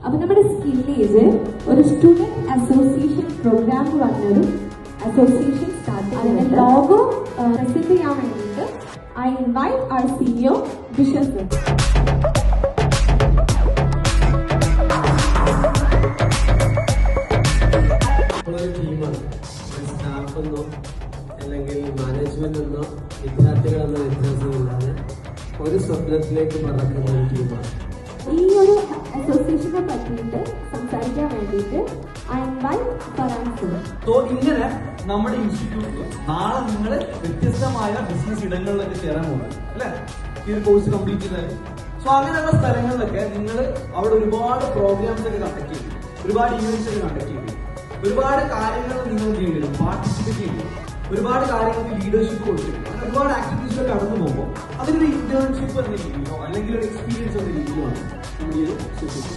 അപ്പൊ നമ്മുടെ സ്കില്ലേജ് ഒരു സ്റ്റുഡന്റ് അസോസിയേഷൻ പ്രോഗ്രാം പറഞ്ഞൊരു അസോസിയേഷൻ സ്റ്റാർട്ട് അതിന്റെ ലോഗോ പ്രസന്റ് ചെയ്യാൻ വേണ്ടിയിട്ട് I invite our CEO bishop. സ്റ്റാഫെന്നോ അല്ലെങ്കിൽ മാനേജ്മെന്റ് എന്നോ വിദ്യാർത്ഥികളെന്നോ വ്യത്യാസമില്ലാതെ ഒരു സ്വപ്നത്തിലേക്ക് പറക്കുന്ന ഒരു ടീമാണ്. ഈ ഒരു അസോസിയേഷനെ പറ്റിയിട്ട് സംസാരിക്കാൻ വേണ്ടിയിട്ട് ഐ ഇൻവൈറ്റ് ഫറാൻസ്. സോ ഇങ്ങനെ നമ്മുടെ ഇൻസ്റ്റിറ്റ്യൂട്ടിൽ നാളെ നിങ്ങൾ വ്യത്യസ്തമായ ബിസിനസ് ഇടങ്ങളിലൊക്കെ ചേരാൻ പോകുന്നത് അല്ലെ, ഈ ഒരു കോഴ്സ് കംപ്ലീറ്റ് ചെയ്താൽ. സോ അങ്ങനെയുള്ള സ്ഥലങ്ങളിലൊക്കെ നിങ്ങൾ അവിടെ ഒരുപാട് പ്രോഗ്രാംസ് ഒക്കെ കണ്ടക്ട് ചെയ്യും, ഒരുപാട് ഇവന്റ്സ് ഒക്കെ കണ്ടക്ട് ചെയ്യും, ഒരുപാട് കാര്യങ്ങൾ നിങ്ങൾ ചെയ്യേണ്ടി പാർട്ടിസിപ്പേറ്റ് ചെയ്യും, ഒരുപാട് കാര്യങ്ങൾക്ക് ലീഡർഷിപ്പ് കൊടുത്തിട്ട് അങ്ങനെ ഒരുപാട് ആക്ടിവിറ്റീസ് കടന്നു പോകുമ്പോൾ അതിനൊരു ഇന്റേൺഷിപ്പ് എന്ന രീതിയിലോ അല്ലെങ്കിൽ ഒരു എക്സ്പീരിയൻസ് എന്ന രീതിയിലാണ് നമ്മൾ ഈ